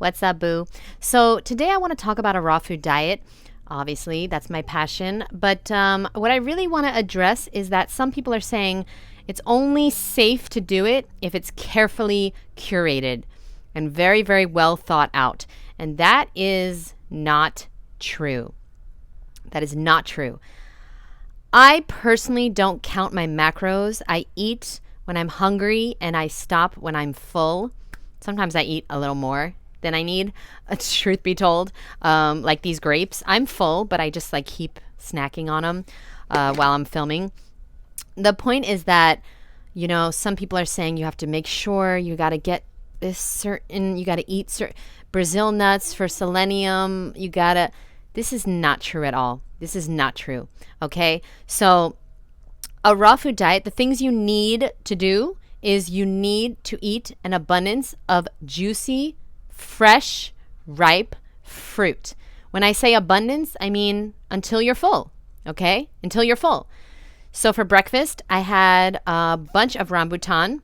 What's up, boo? So today I want to talk about a raw food diet. Obviously, that's my passion. But what I really want to address is that some people are saying it's only safe to do it if it's carefully curated and very, very well thought out. And that is not true. That is not true. I personally don't count my macros. I eat when I'm hungry and I stop when I'm full. Sometimes I eat a little more than I need, truth be told. Like these grapes, I'm full, but I just like keep snacking on them while I'm filming. The point is that, you know, some people are saying you have to make sure you got to get this certain, you got to eat certain Brazil nuts for selenium. This is not true at all. This is not true. Okay. So a raw food diet, the things you need to do is you need to eat an abundance of juicy, fresh, ripe fruit. When I say abundance, I mean until you're full. Okay. Until you're full. So for breakfast, I had a bunch of rambutan.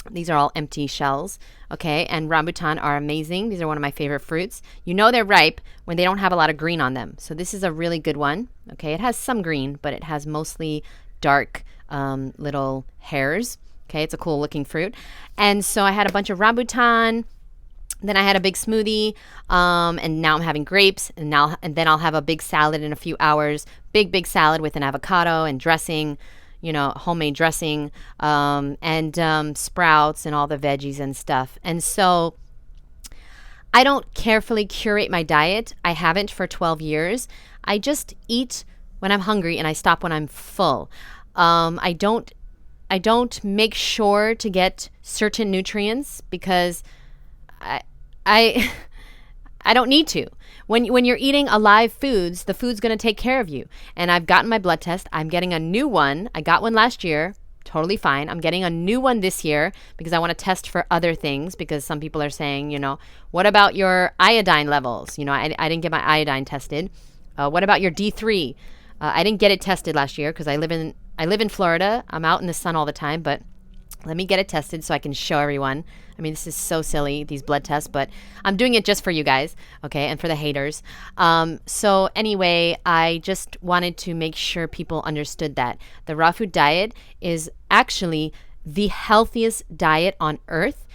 These are all empty shells, okay? And rambutan are amazing. These are one of my favorite fruits. You know they're ripe when they don't have a lot of green on them. So this is a really good one, okay? It has some green, but it has mostly dark little hairs, okay? It's a cool looking fruit. And so I had a bunch of rambutan. Then I had a big smoothie, and now I'm having grapes, and then I'll have a big salad in a few hours. Big salad with an avocado and dressing, you know, homemade dressing, and sprouts and all the veggies and stuff. And so I don't carefully curate my diet. I haven't for 12 years. I just eat when I'm hungry and I stop when I'm full. I don't make sure to get certain nutrients because I don't need to. When you're eating alive foods, the food's going to take care of you. And I've gotten my blood test. I'm getting a new one. I got one last year. Totally fine. I'm getting a new one this year because I want to test for other things, because some people are saying, you know, what about your iodine levels? You know, I didn't get my iodine tested. What about your D3? I didn't get it tested last year because I live in Florida. I'm out in the sun all the time, but let me get it tested so I can show everyone. I mean, this is so silly, these blood tests, but I'm doing it just for you guys, okay, and for the haters. So anyway, I just wanted to make sure people understood that the raw food diet is actually the healthiest diet on earth,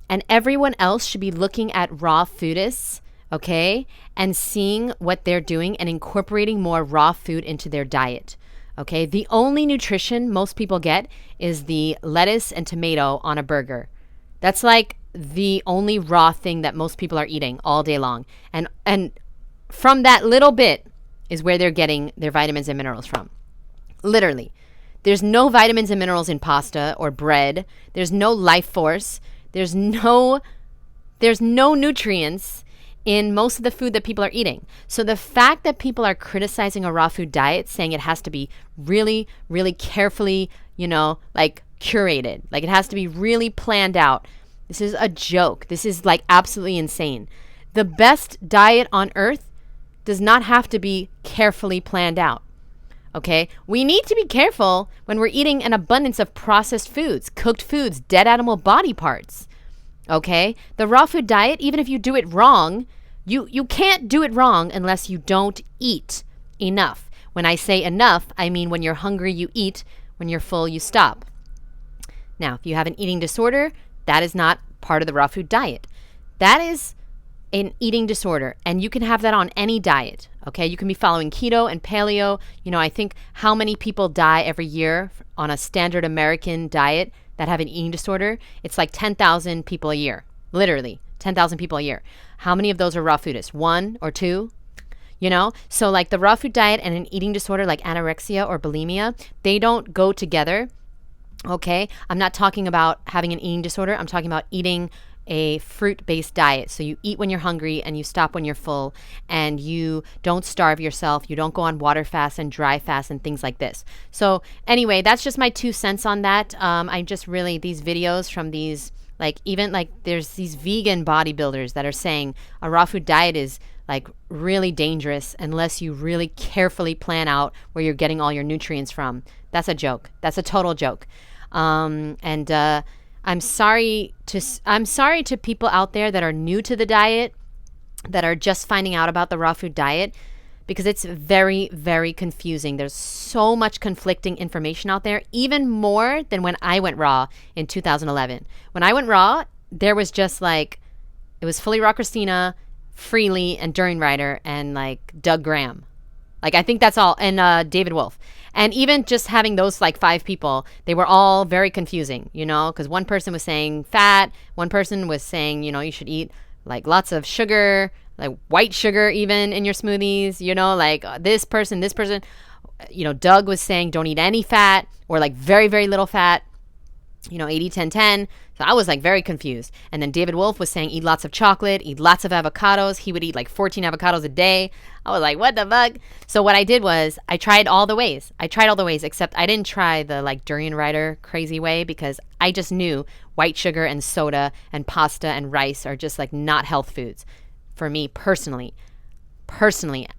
and everyone else should be looking at raw foodists, okay, and seeing what they're doing and incorporating more raw food into their diet. Okay, the only nutrition most people get is the lettuce and tomato on a burger. That's like the only raw thing that most people are eating all day long. And from that little bit is where they're getting their vitamins and minerals from. Literally. There's no vitamins and minerals in pasta or bread. There's no life force. There's no nutrients in most of the food that people are eating. So the fact that people are criticizing a raw food diet, saying it has to be really, really carefully, you know, like curated, like it has to be really planned out. This is a joke. This is like absolutely insane. The best diet on earth does not have to be carefully planned out. Okay? We need to be careful when we're eating an abundance of processed foods, cooked foods, dead animal body parts. Okay? The raw food diet, even if you do it wrong, you can't do it wrong unless you don't eat enough. When I say enough, I mean when you're hungry, you eat. When you're full, you stop. Now, if you have an eating disorder, that is not part of the raw food diet. That is an eating disorder, and you can have that on any diet. Okay? You can be following keto and paleo. You know, I think how many people die every year on a standard American diet that have an eating disorder? It's like 10,000 people a year. Literally, 10,000 people a year. How many of those are raw foodists? 1 or 2? You know? So like the raw food diet and an eating disorder like anorexia or bulimia, they don't go together. Okay? I'm not talking about having an eating disorder. I'm talking about eating a fruit-based diet. So you eat when you're hungry and you stop when you're full, and you don't starve yourself. You don't go on water fast and dry fast and things like this. So anyway, that's just my 2 cents on that. I just really, these videos from these, like even like there's these vegan bodybuilders that are saying a raw food diet is like really dangerous unless you really carefully plan out where you're getting all your nutrients from. That's a joke. That's a total joke. I'm sorry to people out there that are new to the diet, that are just finding out about the raw food diet, because it's very, very confusing. There's so much conflicting information out there, even more than when I went raw in 2011. When I went raw, there was just like, it was fully raw Christina, Freely, and During Rider, and like Doug Graham. Like, I think that's all. And David Wolf. And even just having those like 5 people, they were all very confusing, you know, because one person was saying fat. One person was saying, you know, you should eat like lots of sugar, like white sugar even in your smoothies, you know, like this person, you know, Doug was saying don't eat any fat or like very, very little fat, you know, 80-10-10. So I was like very confused. And then David Wolf was saying eat lots of chocolate, eat lots of avocados. He would eat like 14 avocados a day. I was like, what the fuck? So what I did was I tried all the ways, except I didn't try the like Durian Rider crazy way, because I just knew white sugar and soda and pasta and rice are just like not health foods for me personally,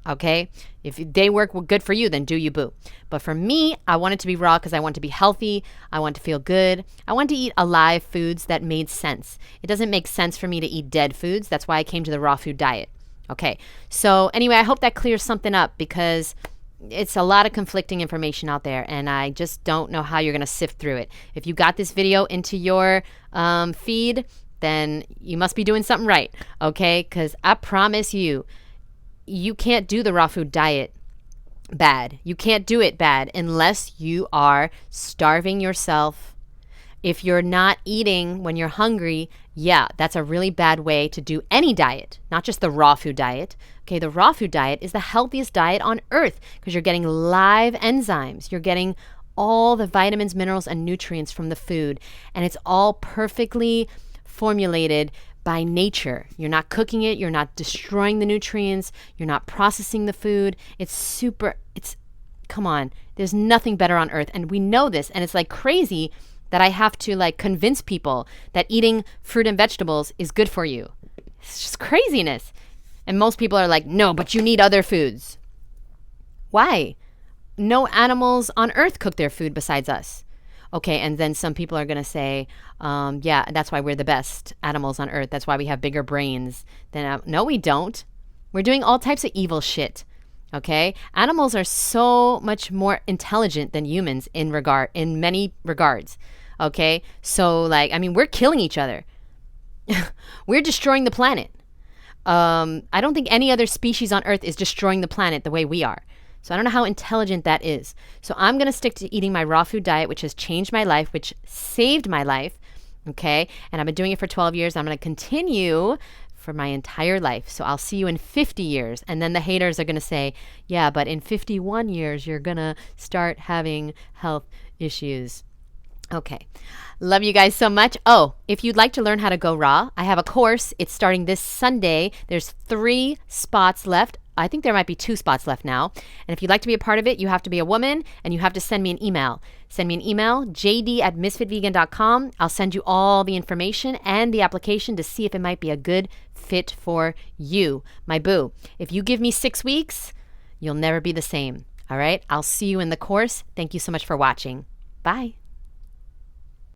okay? If they work good for you, then do you, boo. But for me, I wanted to be raw because I want to be healthy. I want to feel good. I want to eat alive foods that made sense. It doesn't make sense for me to eat dead foods. That's why I came to the raw food diet. Okay, so anyway, I hope that clears something up, because it's a lot of conflicting information out there, and I just don't know how you're going to sift through it. If you got this video into your feed, then you must be doing something right, okay? Because I promise you, you can't do the raw food diet bad. You can't do it bad unless you are starving yourself. If you're not eating when you're hungry, yeah, that's a really bad way to do any diet, not just the raw food diet. Okay, the raw food diet is the healthiest diet on earth because you're getting live enzymes. You're getting all the vitamins, minerals, and nutrients from the food, and it's all perfectly formulated by nature. You're not cooking it. You're not destroying the nutrients. You're not processing the food. Come on. There's nothing better on earth. And we know this. And it's like crazy that I have to like convince people that eating fruit and vegetables is good for you. It's just craziness. And most people are like, no, but you need other foods. Why? No animals on earth cook their food besides us. Okay, and then some people are going to say, yeah, that's why we're the best animals on earth. That's why we have bigger brains than... No, we don't. We're doing all types of evil shit, okay? Animals are so much more intelligent than humans in many regards, okay? So, like, I mean, we're killing each other. We're destroying the planet. I don't think any other species on earth is destroying the planet the way we are. So I don't know how intelligent that is. So I'm going to stick to eating my raw food diet, which has changed my life, which saved my life, okay? And I've been doing it for 12 years. I'm going to continue for my entire life. So I'll see you in 50 years. And then the haters are going to say, yeah, but in 51 years, you're going to start having health issues. Okay. Love you guys so much. Oh, if you'd like to learn how to go raw, I have a course. It's starting this Sunday. There's 3 spots left. I think there might be 2 spots left now. And if you'd like to be a part of it, you have to be a woman and you have to send me an email. Send me an email, jd@Ms.FitVegan.com. I'll send you all the information and the application to see if it might be a good fit for you, my boo. If you give me 6 weeks, you'll never be the same. All right? I'll see you in the course. Thank you so much for watching. Bye.